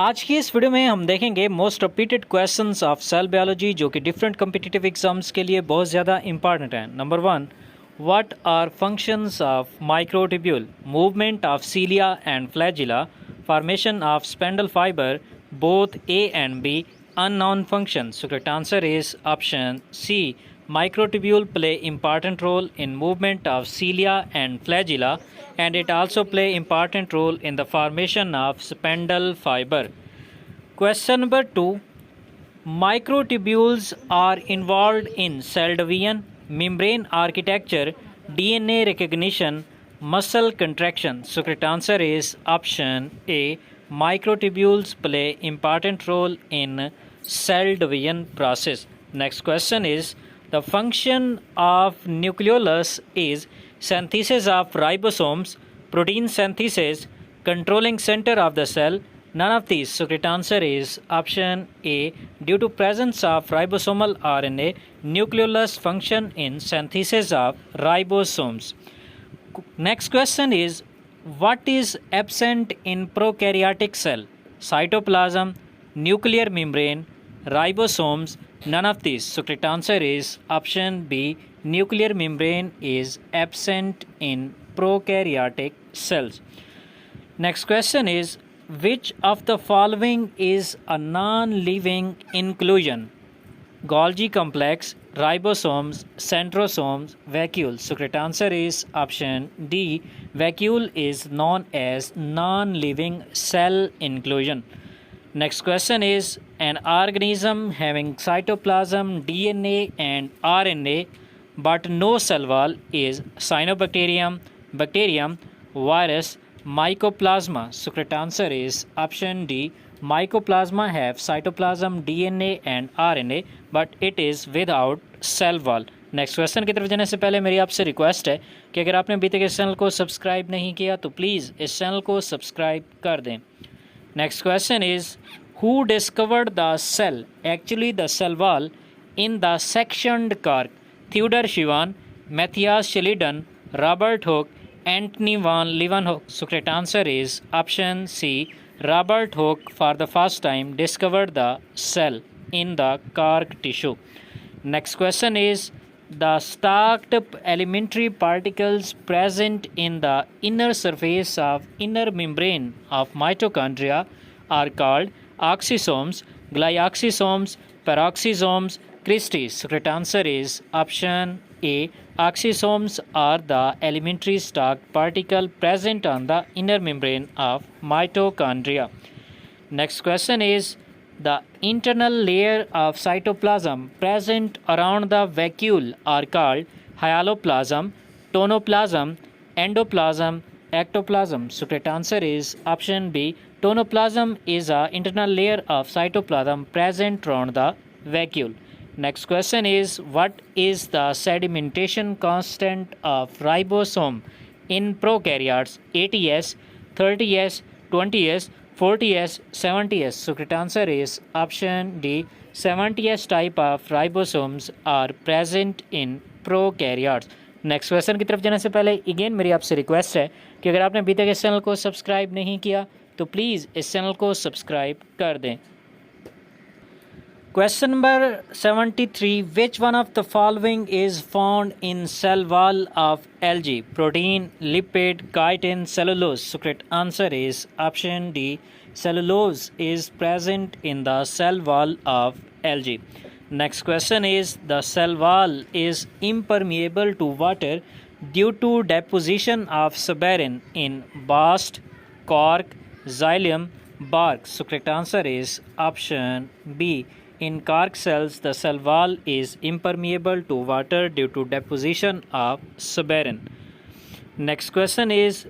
आज की इस वीडियो में हम देखेंगे most repeated questions of cell biology जो कि डिफरेंट कम्पिटिटिव एग्जाम्स के लिए बहुत ज़्यादा इंपॉर्टेंट हैं। Number 1, what are functions of microtubule, movement of cilia and flagella, formation of spindle fibre, both A and B, unknown functions. So correct answer is option C. Microtubule play important role in movement of cilia and flagella, and it also play important role in the formation of spindle fiber. Question number 2. Microtubules are involved in cell division, membrane architecture, DNA recognition, muscle contraction. So correct answer is option A. Microtubules play important role in cell division process. Next question is, the function of nucleolus is synthesis of ribosomes, protein synthesis, controlling center of the cell, none of these. So correct answer is option A. Due to presence of ribosomal RNA, nucleolus function in synthesis of ribosomes. Next question is, what is absent in prokaryotic cell? Cytoplasm, nuclear membrane, ribosomes, none of these. So correct answer is option B. Nuclear membrane is absent in prokaryotic cells. Next question is, which of the following is a non-living inclusion? Golgi complex, ribosomes, centrosomes, vacuoles. So correct answer is option D. Vacuole is known as non-living cell inclusion. Next question is, an organism having cytoplasm, DNA and RNA but no cell wall is cyanobacterium, bacterium, virus, mycoplasma. So correct answer is option D. Mycoplasma have cytoplasm, DNA and RNA but it is without cell wall. Next question की तरफ जाने से पहले मेरी आपसे request है कि अगर आपने अभी तक इस चैनल को सब्सक्राइब नहीं किया तो प्लीज़ इस चैनल को सब्सक्राइब कर दें। Next question is, who discovered the cell, actually the cell wall in the sectioned cork? Theodor Schwann, Matthias Schleiden, Robert Hooke, Antonie van Leeuwenhoek. So correct answer is option C. Robert Hooke for the first time discovered the cell in the cork tissue. Next question is, the stacked elementary particles present in the inner surface of inner membrane of mitochondria are called oxysomes, glyoxysomes, peroxisomes, Christie's. So correct answer is option A. Oxysomes are the elementary stacked particle present on the inner membrane of mitochondria. Next question is, the internal layer of cytoplasm present around the vacuole are called hyaloplasm, tonoplasm, endoplasm, ectoplasm. So correct answer is option B. Tonoplasm is an internal layer of cytoplasm present around the vacuole. Next question is, what is the sedimentation constant of ribosome in prokaryotes? 80s, 30s, 20s, 40s, 70s. So correct answer is option D. 70s type of ribosomes are present in prokaryotes. Next question की तरफ जाने से पहले again मेरी आपसे request है कि अगर आपने अभी तक इस चैनल को सब्सक्राइब नहीं किया तो प्लीज़ इस चैनल को सब्सक्राइब कर दें। Question number 73. Which one of the following is found in cell wall of algae? Protein, lipid, chitin, cellulose. So correct answer is option D. Cellulose is present in the cell wall of algae. Next question is, the cell wall is impermeable to water due to deposition of suberin in bast, cork, xylem, bark. So correct answer is option B. In cork cells, the cell wall is impermeable to water due to deposition of suberin. Next question is,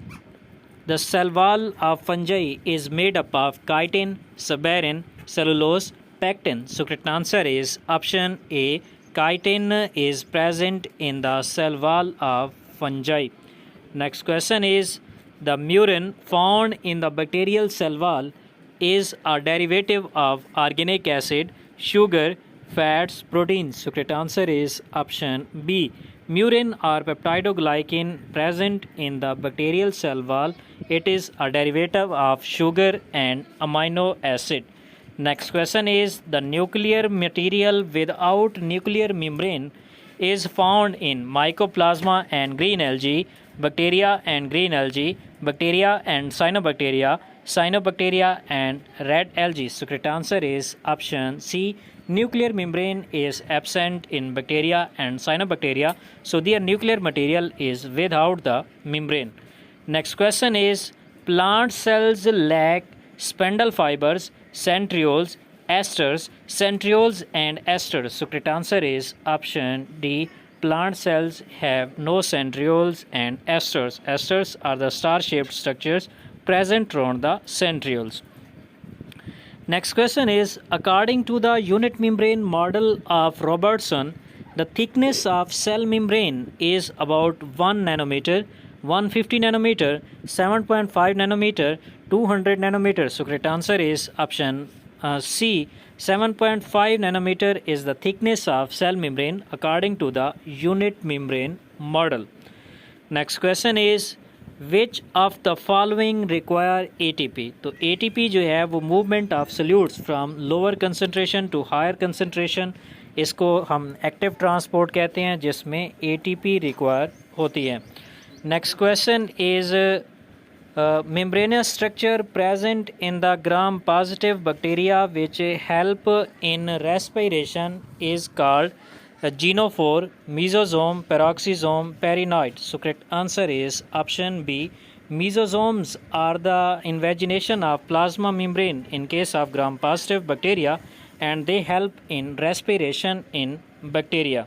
the cell wall of fungi is made up of chitin, suberin, cellulose, pectin. So correct answer is option A. Chitin is present in the cell wall of fungi. Next question is, the murin found in the bacterial cell wall is a derivative of organic acid, sugar, fats, proteins. So correct answer is option B. Murin or peptidoglycan present in the bacterial cell wall. It is a derivative of sugar and amino acid. Next question is the nuclear material without nuclear membrane is found in mycoplasma and green algae, bacteria and green algae, bacteria and cyanobacteria, cyanobacteria and red algae. So correct answer is option C. Nuclear membrane is absent in bacteria and cyanobacteria, so their nuclear material is without the membrane. Next question is plant cells lack spindle fibers, centrioles, esters, centrioles and esters. So correct answer is option D. Plant cells have no centrioles and esters. Esters are the star-shaped structures present around the centrioles. Next question is according to the unit membrane model of Robertson, the thickness of cell membrane is about 1 nanometer, 150 nanometer, 7.5 nanometer, 200 nanometer. So correct answer is option C. 7.5 nanometer is the thickness of cell membrane according to the unit membrane model. Next question is which of the following require ATP? तो ATP जो है वो movement of solutes from lower concentration to higher concentration, इसको हम active transport कहते हैं जिसमें ATP require होती है. Next question is membranous structure present in the gram positive bacteria which help in respiration is called genophore, mesosome, peroxisome, perinoid. So correct answer is option B. Mesosomes are the invagination of plasma membrane in case of gram positive bacteria and they help in respiration in bacteria.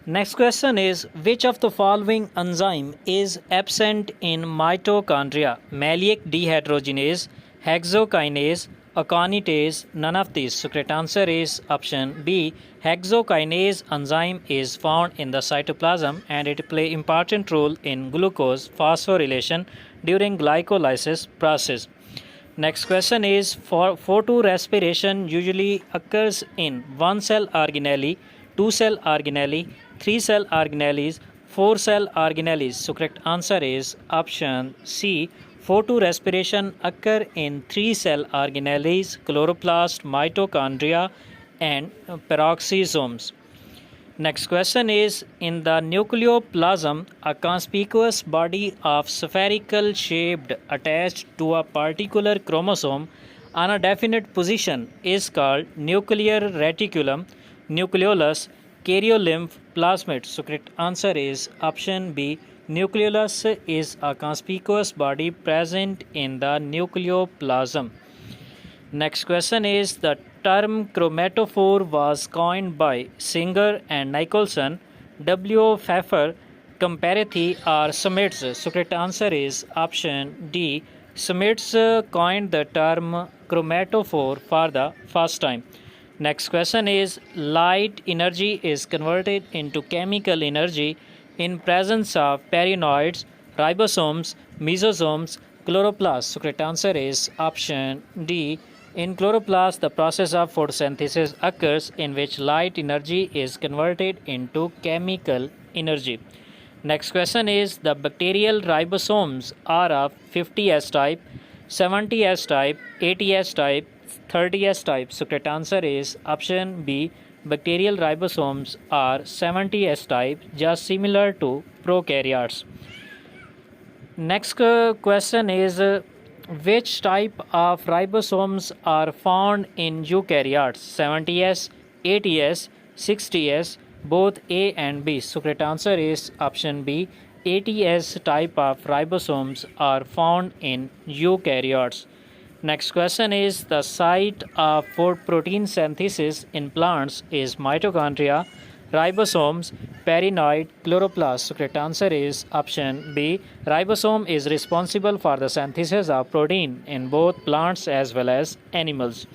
Next question is which of the following enzyme is absent in mitochondria? Maleic dehydrogenase, hexokinase, aconitase, none of these. So correct answer is option B. Hexokinase enzyme is found in the cytoplasm and it play important role in glucose phosphorylation during glycolysis process. Next question is for photorespiration usually occurs in 1-cell organelle, 2-cell organelle, 3-cell organelles, 4-cell organelles. So correct answer is option C. Photorespiration occur in 3-cell organelles, chloroplast, mitochondria and peroxisomes. Next question is in the nucleoplasm, a conspicuous body of spherical shaped attached to a particular chromosome on a definite position is called nuclear reticulum, nucleolus, karyolymph, plasmid. So correct answer is option B. Nucleolus is a conspicuous body present in the nucleoplasm. Next question is the term chromatophore was coined by Singer and Nicholson, W. Pfeffer, Comparathi or Smits. So correct answer is option D. Smits coined the term chromatophore for the first time. Next question is light energy is converted into chemical energy in presence of perinoids, ribosomes, mesosomes, chloroplasts. So correct answer is option D. In chloroplast, the process of photosynthesis occurs in which light energy is converted into chemical energy. Next question is the bacterial ribosomes are of 50S type, 70S type, 80S type, 30S type. So correct answer is option B. Bacterial ribosomes are 70S type, just similar to prokaryotes. Next question is which type of ribosomes are found in eukaryotes? 70S, 80S, 60S, both A and B. So correct answer is option B. 80S type of ribosomes are found in eukaryotes. Next question is the site of protein synthesis in plants is mitochondria, ribosomes, perinoid, chloroplast. So correct answer is option B. Ribosome is responsible for the synthesis of protein in both plants as well as animals.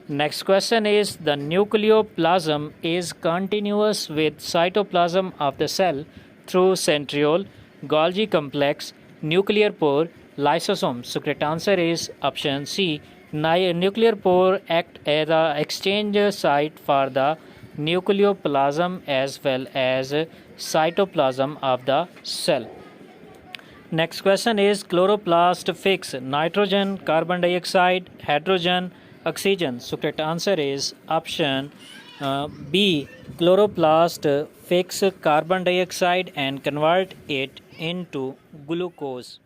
Next question is the nucleoplasm is continuous with cytoplasm of the cell through centriole, Golgi complex, nuclear pore, lysosome. So correct answer is option C. Nuclear pore act as the exchange site for the nucleoplasm as well as cytoplasm of the cell. Next question is chloroplast fix nitrogen, carbon dioxide, hydrogen, oxygen. So correct answer is option B. Chloroplast fix carbon dioxide and convert it into glucose.